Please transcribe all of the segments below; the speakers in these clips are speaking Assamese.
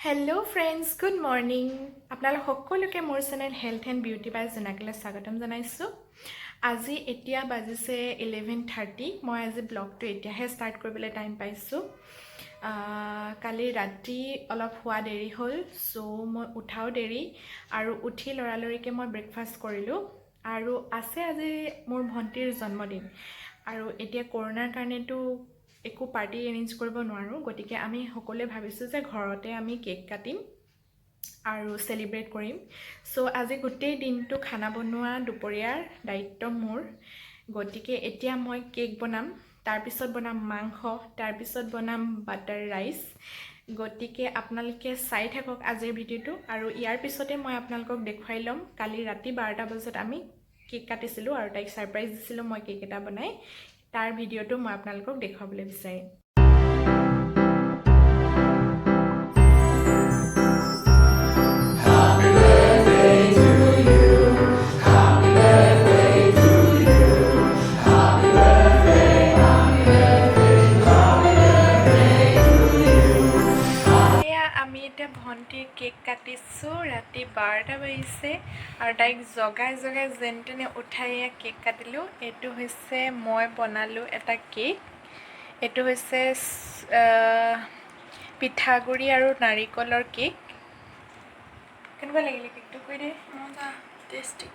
Hello friends, good morning. আপোনালোক সকলোকে মোৰ চেনেল হেলথ এণ্ড বিউটি বাই জোনাকলৈ স্বাগতম জনাইছোঁ। আজি এতিয়া বাজিছে 11:30। মই আজি ব্লগটো এতিয়াহে ষ্টাৰ্ট কৰিবলৈ টাইম পাইছোঁ। কালি ৰাতি অলপ শুৱা দেৰি হ'ল, সো মই উঠাও দেৰি আৰু উঠি লৰালৰিকে মই ব্ৰেকফাষ্ট কৰিলোঁ। আৰু আছে আজি মোৰ ভণ্টিৰ জন্মদিন আৰু এতিয়া কৰোনাৰ কাৰণেতো একো পাৰ্টি এৰেঞ্জ কৰিব নোৱাৰোঁ, গতিকে আমি সকলোৱে ভাবিছোঁ যে ঘৰতে আমি কেক কাটিম আৰু সেলিব্ৰেট কৰিম। সো আজি গোটেই দিনটো খানা বনোৱা দুপৰীয়াৰ দায়িত্ব মোৰ, গতিকে এতিয়া মই কেক বনাম, তাৰপিছত বনাম মাংস, তাৰপিছত বনাম বাটাৰ ৰাইচ। গতিকে আপোনালোকে চাই থাকক আজিৰ ভিডিঅ'টো আৰু ইয়াৰ পিছতে মই আপোনালোকক দেখুৱাই ল'ম কালি ৰাতি 12টা বজাত আমি কেক কাটিছিলোঁ আৰু তাইক সাৰপ্ৰাইজ দিছিলোঁ মই কেক এটা বনাই। তাৰ ভিডিঅ'টো মই আপোনালোকক দেখুৱাবলৈ বিচাৰিম। আমি এতিয়া ভণ্টিৰ কেক কাটিছোঁ, ৰাতি 12টা বাজিছে আৰু তাইক জগাই জগাই যেন তেনে উঠাই কেক কাটিলোঁ। এইটো হৈছে মই বনালোঁ এটা কেক। এইটো হৈছে পিঠাগুড়ি আৰু নাৰিকলৰ কেক। কেনেকুৱা লাগিলে কেকটো? কৈ দে। টেষ্টি,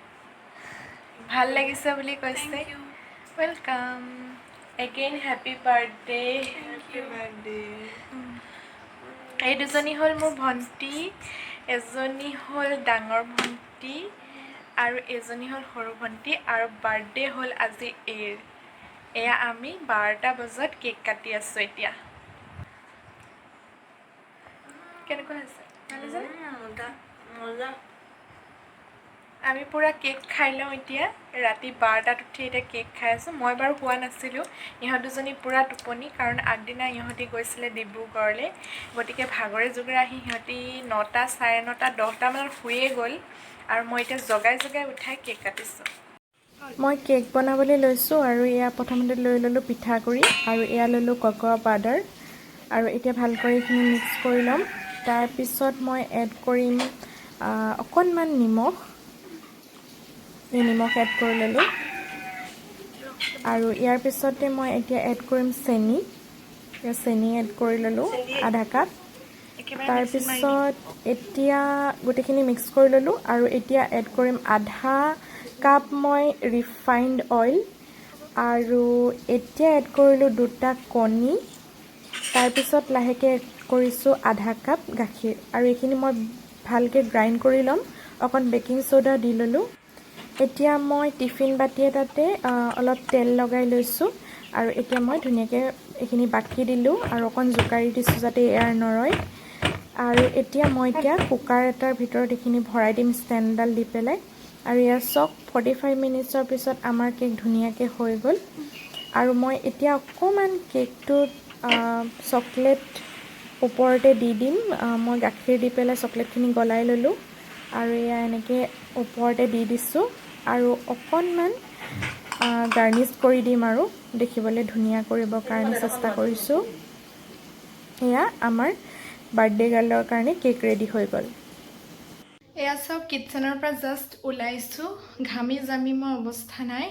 ভাল লাগিছে বুলি কৈছে। Welcome again, happy birthday. Happy birthday. এই দুজনী হ'ল মোৰ ভণ্টি, এজনী হ'ল ডাঙৰ ভণ্টি আৰু এজনী হ'ল সৰু ভণ্টি, আৰু বাৰ্থডে হ'ল আজি এইৰ। এয়া আমি 12টা বজাত কেক কাটি আছোঁ এতিয়া। কেনেকুৱা হৈছে? ভাল হৈছে? আমি পুৰা কেক খাই লওঁ এতিয়া। ৰাতি 12টাত উঠি এতিয়া কেক খাই আছোঁ। মই বাৰু হোৱা নাছিলোঁ, ইহঁত দুজনী পুৰা টোপনি, কাৰণ আগদিনা ইহঁতি গৈছিলে ডিব্ৰুগড়লৈ, গতিকে ভাগৰে জোগৰে আহি সিহঁতি 9টা, 9:30, 10টা মানত শুয়ে গ'ল আৰু মই এতিয়া জগাই জগাই উঠাই কেক কাটিছোঁ। মই কেক বনাবলৈ লৈছোঁ আৰু এয়া প্ৰথমতে লৈ ল'লোঁ পিঠাগুড়ি আৰু এয়া ল'লোঁ ককোৱা পাউডাৰ আৰু এতিয়া ভালকৈ এইখিনি মিক্স কৰি ল'ম। তাৰপিছত মই এড কৰিম অকণমান নিমখ। এই নিমখ এড কৰি ল'লোঁ আৰু ইয়াৰ পিছতে মই এতিয়া এড কৰিম চেনি। চেনি এড কৰি ল'লোঁ আধা কাপ। তাৰপিছত এতিয়া গোটেইখিনি মিক্স কৰি ল'লোঁ আৰু এতিয়া এড কৰিম আধা কাপ মই ৰিফাইণ্ড অইল আৰু এতিয়া এড কৰিলোঁ 2টা কণী। তাৰপিছত লাহেকৈ এড কৰিছোঁ আধা কাপ গাখীৰ আৰু এইখিনি মই ভালকৈ গ্ৰাইণ্ড কৰি ল'ম। অকণ বেকিং চ'ডা দি ল'লোঁ। এতিয়া মই টিফিন বাতি এটাতে অলপ তেল লগাই লৈছোঁ আৰু এতিয়া মই ধুনীয়াকৈ এইখিনি বাকি দিলোঁ আৰু অকণ জোকাৰি দিছোঁ যাতে এয়াৰ নৰয়। আৰু এতিয়া মই কুকাৰ এটাৰ ভিতৰত এইখিনি ভৰাই দিম ষ্টেণ্ডডাল দি পেলাই। আৰু ইয়াৰ চক 45 মিনিটছৰ পিছত আমাৰ কেক ধুনীয়াকৈ হৈ গ'ল। আৰু মই এতিয়া অকণমান কেকটোত চকলেট ওপৰতে দি দিম। মই গাখীৰ দি পেলাই চকলেটখিনি গলাই ল'লোঁ আৰু এয়া এনেকৈ ওপৰতে দি দিছোঁ আৰু অকণমান গাৰ্নিছ কৰি দিম আৰু দেখিবলৈ ধুনীয়া কৰিবৰ কাৰণে চেষ্টা কৰিছোঁ। এয়া আমাৰ বাৰ্থডে গাৰ্লৰ কাৰণে কেক ৰেডি হৈ গ'ল। এয়া চব কিটচেনৰ পৰা জাষ্ট ওলাইছোঁ, ঘামি জামি মই অৱস্থা নাই।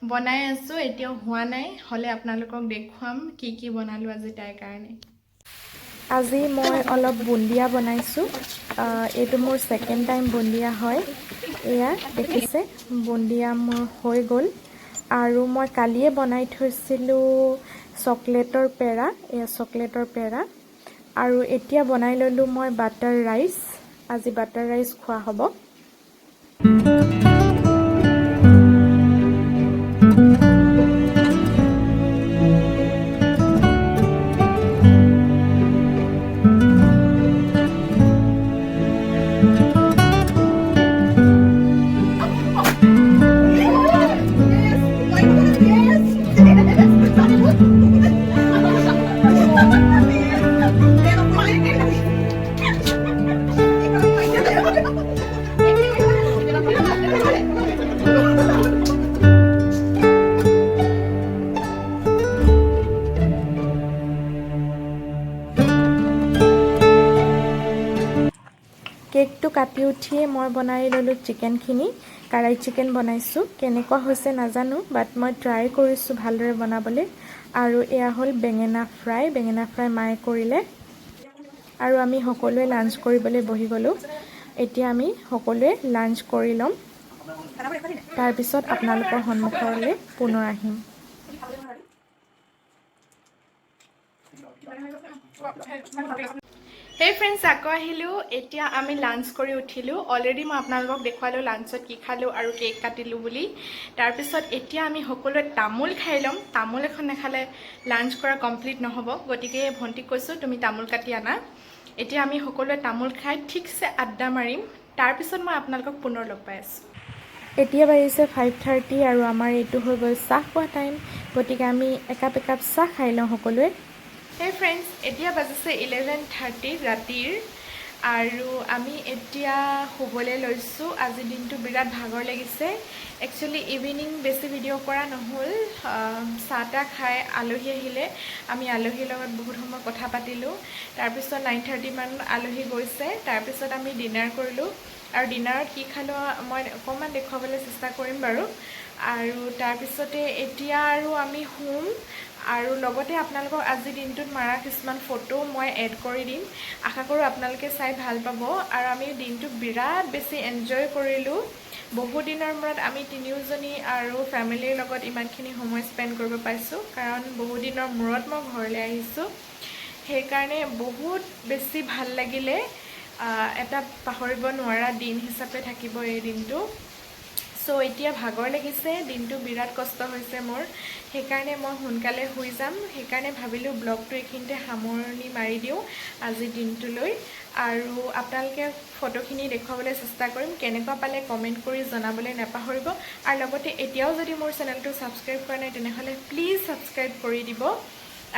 বনাই আছোঁ, এতিয়াও হোৱা নাই, হ'লে আপোনালোকক দেখুৱাম কি কি বনালোঁ আজি তাইৰ কাৰণে। আজি মই অলপ বুন্দিয়া বনাইছোঁ। এইটো মোৰ ছেকেণ্ড টাইম বুন্দিয়া হয়। এয়া দেখিছে বুন্দিয়া মোৰ হৈ গ'ল। আৰু মই কালিয়ে বনাই থৈছিলোঁ চকলেটৰ পেৰা। এয়া চকলেটৰ পেৰা। আৰু এতিয়া বনাই ল'লোঁ মই বাটাৰ ৰাইচ। আজি বাটাৰ ৰাইচ খোৱা হ'ব। কেকটো কাটি উঠিয়ে মই বনাই ল'লোঁ চিকেনখিনি। কাৰাই চিকেন বনাইছোঁ। কেনেকুৱা হৈছে নাজানো, বাট মই ট্ৰাই কৰিছোঁ ভালদৰে বনাবলৈ। আৰু এয়া হ'ল বেঙেনা ফ্ৰাই মায়ে কৰিলে। আৰু আমি সকলোৱে লাঞ্চ কৰিবলৈ বহি গ'লোঁ। এতিয়া আমি সকলোৱে লাঞ্চ কৰি ল'ম, তাৰপিছত আপোনালোকৰ সন্মুখলৈ পুনৰ আহিম। হেই ফ্ৰেণ্ডছ, আকৌ আহিলোঁ। এতিয়া আমি লাঞ্চ কৰি উঠিলোঁ। অলৰেডি মই আপোনালোকক দেখুৱালোঁ লাঞ্চত কি খালোঁ আৰু কেক কাটিলোঁ বুলি। তাৰপিছত এতিয়া আমি সকলোৱে তামোল খাই ল'ম। তামোল এখন নাখালে লাঞ্চ কৰা কমপ্লিট নহ'ব, গতিকে ভণ্টিক কৈছোঁ তুমি তামোল কাটি আনা। এতিয়া আমি সকলোৱে তামোল খাই ঠিকছে আড্ডা মাৰিম, তাৰপিছত মই আপোনালোকক পুনৰ লগ পাই আছোঁ। এতিয়া বাজিছে 5:30 আৰু আমাৰ এইটো হৈ গ'ল চাহ খোৱা টাইম, গতিকে আমি একাপ চাহ খাই লওঁ সকলোৱে। হেই ফ্ৰেণ্ডছ, এতিয়া বাজিছে 11:30 ৰাতিৰ আৰু আমি এতিয়া শুবলৈ লৈছোঁ। আজি দিনটো বিৰাট ভাগৰ লাগিছে। একচুৱেলি ইভিনিং বেছি ভিডিঅ' কৰা নহ'ল। চাহ তাহ খাই আলহী আহিলে, আমি আলহীৰ লগত বহুত সময় কথা পাতিলোঁ। তাৰপিছত 9:30 মানত আলহী গৈছে, তাৰপিছত আমি ডিনাৰ কৰিলোঁ। আৰু ডিনাৰত কি খালোঁ মই অকণমান দেখুৱাবলৈ চেষ্টা কৰিম বাৰু। আৰু তাৰপিছতে এতিয়া আৰু আমি শুম, আৰু লগতে আপোনালোকক আজিৰ দিনটোত মাৰা কিছুমান ফটো মই এড কৰি দিম। আশা কৰোঁ আপোনালোকে চাই ভাল পাব। আৰু আমি দিনটো বিৰাট বেছি এনজয় কৰিলোঁ। বহুত দিনৰ মূৰত আমি তিনিওজনী আৰু ফেমিলিৰ লগত ইমানখিনি সময় স্পেণ্ড কৰিব পাইছোঁ, কাৰণ বহুত দিনৰ মূৰত মই ঘৰলৈ আহিছোঁ। সেইকাৰণে বহুত বেছি ভাল লাগিলে। এটা পাহৰিব নোৱাৰা দিন হিচাপে থাকিব এই দিনটো। চ' এতিয়া ভাগৰ লাগিছে, দিনটো বিৰাট কষ্ট হৈছে মোৰ। সেইকাৰণে মই সোনকালে শুই যাম। সেইকাৰণে ভাবিলোঁ ব্লগটো এইখিনিতে সামৰণি মাৰি দিওঁ আজিৰ দিনটোলৈ। আৰু আপোনালোকে ফটোখিনি দেখুৱাবলৈ চেষ্টা কৰিম। কেনেকুৱা পালে কমেণ্ট কৰি জনাবলৈ নাপাহৰিব। আৰু লগতে এতিয়াও যদি মোৰ চেনেলটো ছাবস্ক্ৰাইব কৰা নাই তেনেহ'লে প্লিজ ছাবস্ক্ৰাইব কৰি দিব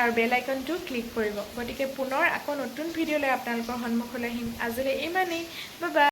আৰু বেল আইকনটো ক্লিক কৰিব। গতিকে পুনৰ আকৌ নতুন ভিডিঅ' লৈ আপোনালোকৰ সন্মুখলৈ আহিম। আজিলৈ ইমানেই। Bye bye.